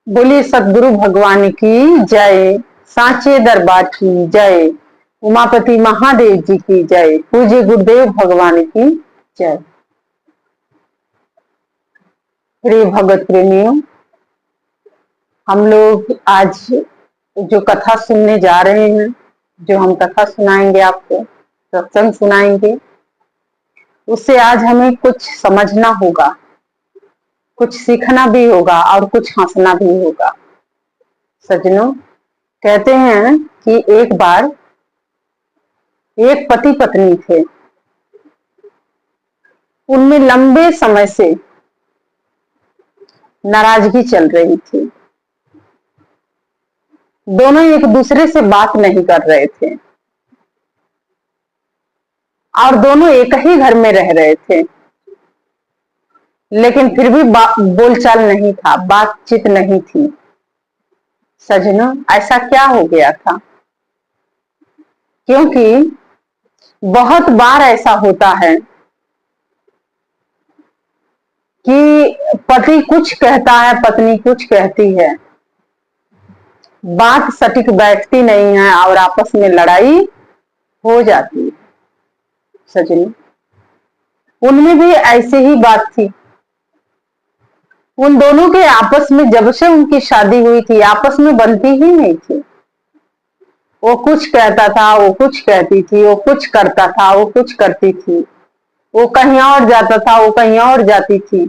बोलिए सदगुरु भगवान की जय, सांचे दरबार की जय, उमापति महादेव जी की जय, पूज्य गुरुदेव भगवान की जय। प्रिय भगत प्रेमियों, हम लोग आज जो कथा सुनने जा रहे हैं, जो हम कथा सुनाएंगे आपको, सत्संग सुनाएंगे, उससे आज हमें कुछ समझना होगा, कुछ सीखना भी होगा और कुछ हंसना भी होगा। सज्जनों, कहते हैं कि एक बार एक पति पत्नी थे, उनमें लंबे समय से नाराजगी चल रही थी। दोनों एक दूसरे से बात नहीं कर रहे थे और दोनों एक ही घर में रह रहे थे, लेकिन फिर भी बोलचाल नहीं था, बातचीत नहीं थी। सज्जनों, ऐसा क्या हो गया था? क्योंकि बहुत बार ऐसा होता है कि पति कुछ कहता है, पत्नी कुछ कहती है, बात सटीक बैठती नहीं है और आपस में लड़ाई हो जाती है। सजनी, उनमें भी ऐसी ही बात थी। उन दोनों के आपस में जब से उनकी शादी हुई थी, आपस में बनती ही नहीं थी। वो कुछ कहता था, वो कुछ कहती थी, वो कुछ करता था, वो कुछ करती थी, वो कहीं और जाता था, वो कहीं और जाती थी,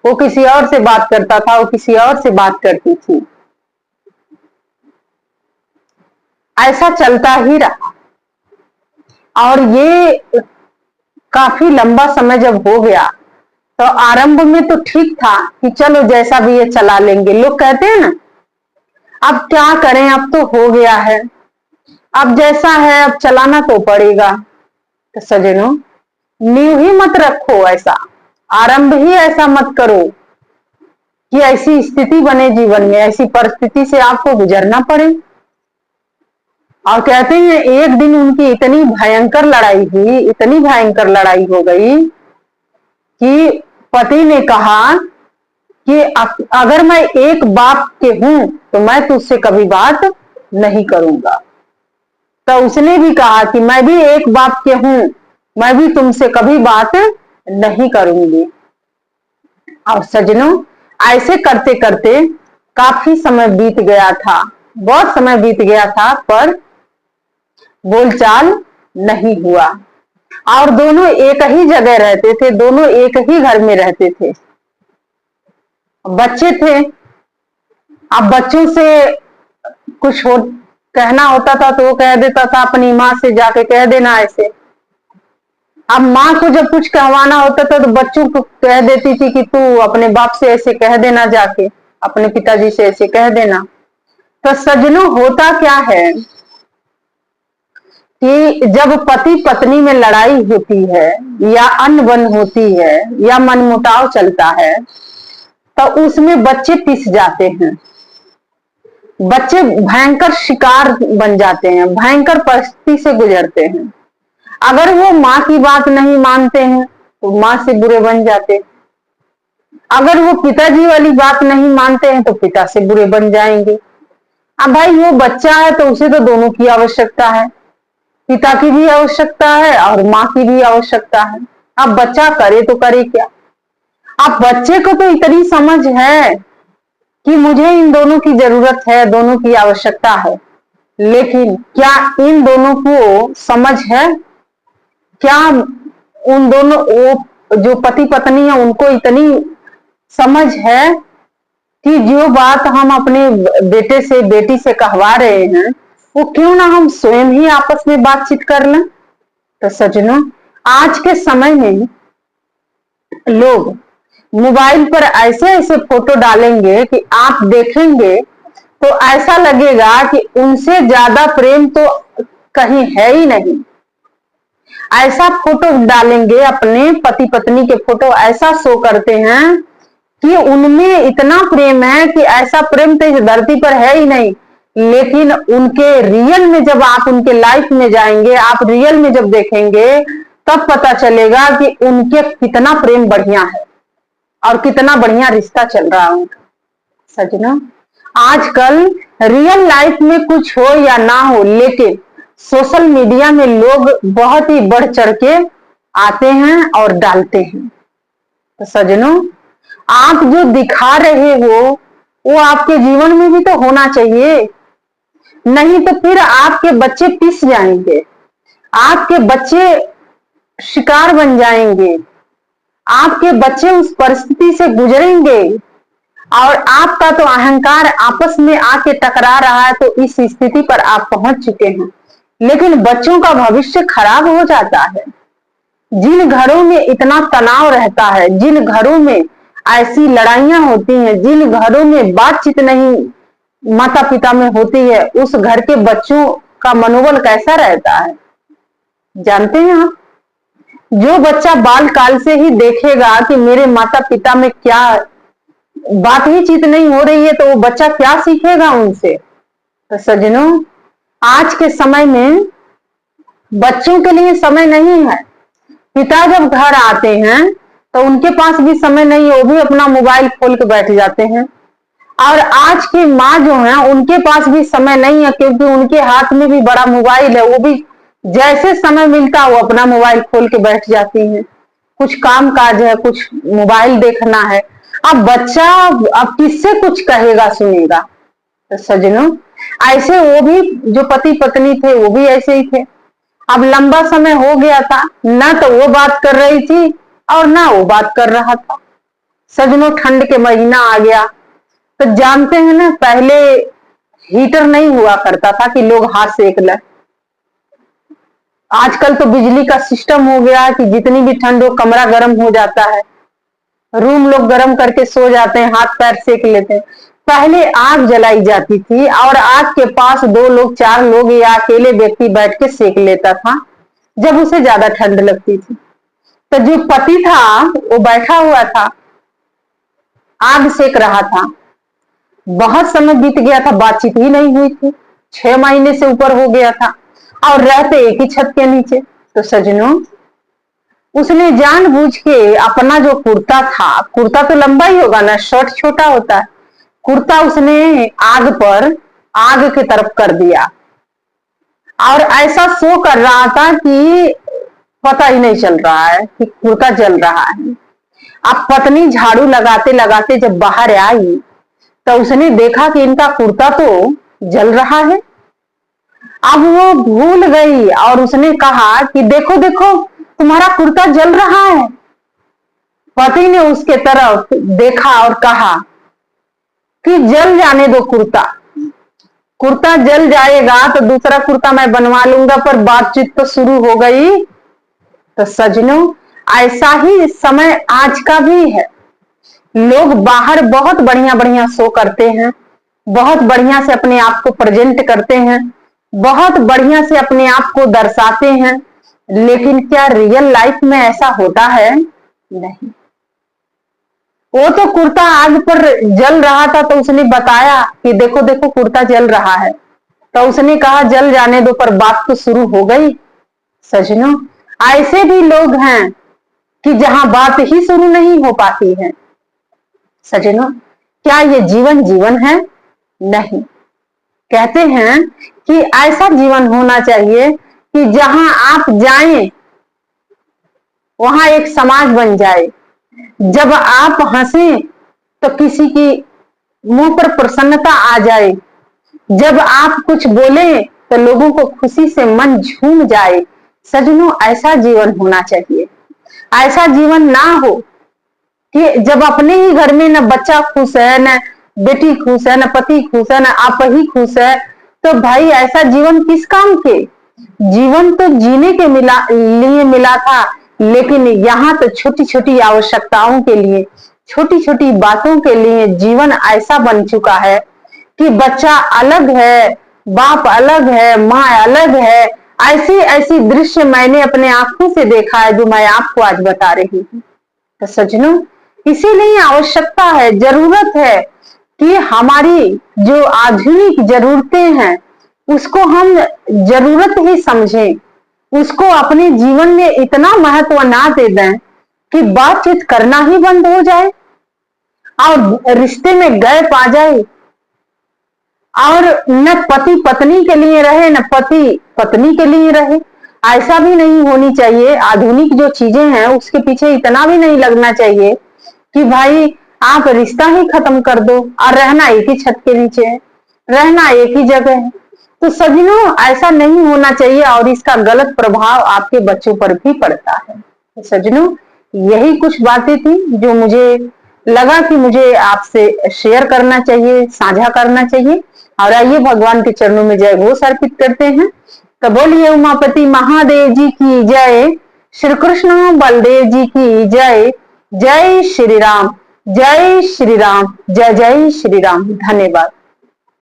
वो किसी और से बात करता था, वो किसी और से बात करती थी। ऐसा चलता ही रहा और ये काफी लंबा समय जब हो गया तो आरंभ में तो ठीक था कि चलो जैसा भी ये चला लेंगे। लोग कहते हैं ना, अब क्या करें, अब तो हो गया है, अब जैसा है अब चलाना तो पड़ेगा। तो सज्जनों, नींव ही मत रखो ऐसा, आरंभ ही ऐसा मत करो कि ऐसी स्थिति बने जीवन में, ऐसी परिस्थिति से आपको गुजरना पड़े। और कहते हैं एक दिन उनकी इतनी भयंकर लड़ाई हुई, इतनी भयंकर लड़ाई हो गई कि पति ने कहा कि अगर मैं एक बाप के हूं तो मैं तुझसे कभी बात नहीं करूंगा। तो उसने भी कहा कि मैं भी एक बाप के हूं, मैं भी तुमसे कभी बात नहीं करूंगी। और सज्जनों, ऐसे करते करते काफी समय बीत गया था, बहुत समय बीत गया था, पर बोलचाल नहीं हुआ। और दोनों एक ही जगह रहते थे, दोनों एक ही घर में रहते थे। बच्चे थे, अब बच्चों से कुछ कहना होता था तो वो कह देता था, अपनी माँ से जाके कह देना ऐसे। अब माँ को जब कुछ कहवाना होता था तो बच्चों को कह देती थी कि तू अपने बाप से ऐसे कह देना, जाके अपने पिताजी से ऐसे कह देना। तो सज्जनों, होता क्या है कि जब पति पत्नी में लड़ाई होती है या अनबन होती है या मनमुटाव चलता है तो उसमें बच्चे पिस जाते हैं, बच्चे भयंकर शिकार बन जाते हैं, भयंकर परिस्थिति से गुजरते हैं। अगर वो माँ की बात नहीं मानते हैं तो माँ से बुरे बन जाते हैं, अगर वो पिताजी वाली बात नहीं मानते हैं तो पिता से बुरे बन जाएंगे। अब भाई वो बच्चा है तो उसे तो दोनों की आवश्यकता है, पिता की भी आवश्यकता है और माँ की भी आवश्यकता है। अब बच्चा करे तो करे क्या? अब बच्चे को तो इतनी समझ है कि मुझे इन दोनों की जरूरत है, दोनों की आवश्यकता है, लेकिन क्या इन दोनों को समझ है? क्या उन दोनों, वो जो पति पत्नी है, उनको इतनी समझ है कि जो बात हम अपने बेटे से बेटी से कहवा रहे हैं वो क्यों ना हम स्वयं ही आपस में बातचीत कर लें? तो सज्जनों, आज के समय में लोग मोबाइल पर ऐसे ऐसे फोटो डालेंगे कि आप देखेंगे तो ऐसा लगेगा कि उनसे ज्यादा प्रेम तो कहीं है ही नहीं। ऐसा फोटो डालेंगे, अपने पति पत्नी के फोटो ऐसा शो करते हैं कि उनमें इतना प्रेम है कि ऐसा प्रेम तो इस धरती पर है ही नहीं। लेकिन उनके रियल में जब आप उनके लाइफ में जाएंगे, आप रियल में जब देखेंगे, तब पता चलेगा कि उनके कितना प्रेम बढ़िया है और कितना बढ़िया रिश्ता चल रहा है उनका। सजनों, आजकल रियल लाइफ में कुछ हो या ना हो, लेकिन सोशल मीडिया में लोग बहुत ही बढ़ चढ़ के आते हैं और डालते हैं। तो सजनों, आप जो दिखा रहे हो वो आपके जीवन में भी तो होना चाहिए, नहीं तो फिर आपके बच्चे पिस जाएंगे, आपके बच्चे शिकार बन जाएंगे, आपके बच्चे उस परिस्थिति से गुजरेंगे और आपका तो अहंकार आपस में आके टकरा रहा है, तो इस स्थिति पर आप पहुंच चुके हैं। लेकिन बच्चों का भविष्य खराब हो जाता है। जिन घरों में इतना तनाव रहता है, जिन घरों में ऐसी लड़ाइयां होती हैं, जिन घरों में बातचीत नहीं माता पिता में होती है, उस घर के बच्चों का मनोबल कैसा रहता है जानते हैं आप? जो बच्चा बाल काल से ही देखेगा कि मेरे माता पिता में क्या बात ही चित नहीं हो रही है, तो वो बच्चा क्या सीखेगा उनसे? तो सजनों, आज के समय में बच्चों के लिए समय नहीं है। पिता जब घर आते हैं तो उनके पास भी समय नहीं है, वो भी अपना मोबाइल खोल के बैठ जाते हैं। और आज की माँ जो है उनके पास भी समय नहीं है, क्योंकि उनके हाथ में भी बड़ा मोबाइल है, वो भी जैसे समय मिलता है वो अपना मोबाइल खोल के बैठ जाती हैं। कुछ काम काज है, कुछ मोबाइल देखना है। अब बच्चा अब किससे कुछ कहेगा सुनेगा? तो सजनों, ऐसे वो भी जो पति पत्नी थे वो भी ऐसे ही थे। अब लंबा समय हो गया था, ना तो वो बात कर रही थी और ना वो बात कर रहा था। सजनों, ठंड के महीना आ गया तो जानते हैं ना, पहले हीटर नहीं हुआ करता था कि लोग हाथ सेक लें। आजकल तो बिजली का सिस्टम हो गया कि जितनी भी ठंड हो कमरा गर्म हो जाता है, रूम लोग गर्म करके सो जाते हैं, हाथ पैर सेक लेते हैं। पहले आग जलाई जाती थी और आग के पास 2 लोग 4 लोग या अकेले व्यक्ति बैठ के सेक लेता था जब उसे ज्यादा ठंड लगती थी। तो जो पति था वो बैठा हुआ था, आग सेक रहा था। बहुत समय बीत गया था, बातचीत ही नहीं हुई थी, 6 महीने से ऊपर हो गया था और रहते एक ही छत के नीचे। तो सजनों, उसने जानबूझ के अपना जो कुर्ता था, कुर्ता तो लंबा ही होगा ना, शर्ट छोटा होता है, कुर्ता उसने आग पर आग की तरफ कर दिया और ऐसा शो कर रहा था कि पता ही नहीं चल रहा है कि कुर्ता जल रहा है। अब पत्नी झाड़ू लगाते लगाते जब बाहर आई तो उसने देखा कि इनका कुर्ता तो जल रहा है। अब वो भूल गई और उसने कहा कि देखो देखो, तुम्हारा कुर्ता जल रहा है। पति ने उसके तरफ देखा और कहा कि जल जाने दो कुर्ता, कुर्ता जल जाएगा तो दूसरा कुर्ता मैं बनवा लूंगा, पर बातचीत तो शुरू हो गई। तो सजनों, ऐसा ही समय आज का भी है। लोग बाहर बहुत बढ़िया बढ़िया शो करते हैं, बहुत बढ़िया से अपने आप को प्रेजेंट करते हैं, बहुत बढ़िया से अपने आप को दर्शाते हैं, लेकिन क्या रियल लाइफ में ऐसा होता है? नहीं। वो तो कुर्ता आग पर जल रहा था तो उसने बताया कि देखो देखो कुर्ता जल रहा है, तो उसने कहा जल जाने दो, पर बात तो शुरू हो गई। सजनों, ऐसे भी लोग हैं कि जहां बात ही शुरू नहीं हो पाती है। सजनों, क्या ये जीवन जीवन है? नहीं। कहते हैं कि ऐसा जीवन होना चाहिए कि जहां आप जाएं वहां एक समाज बन जाए। जब आप हंसे तो किसी की मुंह पर प्रसन्नता आ जाए, जब आप कुछ बोले तो लोगों को खुशी से मन झूम जाए। सजनों, ऐसा जीवन होना चाहिए। ऐसा जीवन ना हो कि जब अपने ही घर में न बच्चा खुश है, न बेटी खुश है, न पति खुश है, न आप ही खुश है, तो भाई ऐसा जीवन किस काम के? जीवन तो जीने के लिए मिला था, लेकिन यहाँ तो छोटी छोटी आवश्यकताओं के लिए, छोटी छोटी बातों के लिए जीवन ऐसा बन चुका है कि बच्चा अलग है, बाप अलग है, माँ अलग है। ऐसी ऐसी दृश्य मैंने अपने आंखों से देखा है जो मैं आपको आज बता रही हूँ। तो सजनों, इसीलिए आवश्यकता है, जरूरत है कि हमारी जो आधुनिक जरूरतें हैं उसको हम जरूरत ही समझें, उसको अपने जीवन में इतना महत्व ना दे दें कि बातचीत करना ही बंद हो जाए। और रिश्ते में गैप आ जाए, और न पति पत्नी के लिए रहे न पति पत्नी के लिए रहे, ऐसा भी नहीं होनी चाहिए। आधुनिक जो चीजें हैं उसके पीछे इतना भी नहीं लगना चाहिए कि भाई आप रिश्ता ही खत्म कर दो और रहना एक ही छत के नीचे है, रहना एक ही जगह है। तो सजनों ऐसा नहीं होना चाहिए और इसका गलत प्रभाव आपके बच्चों पर भी पड़ता है। तो सजनों यही कुछ बातें थी जो मुझे लगा कि मुझे आपसे शेयर करना चाहिए, साझा करना चाहिए। और आइए भगवान के चरणों में जय घोष अर्पित करते हैं। तो बोलिए उमापति महादेव जी की जय, श्री कृष्ण बलदेव जी की जय। जय श्री राम, जय श्री राम, जय जय श्री राम। धन्यवाद।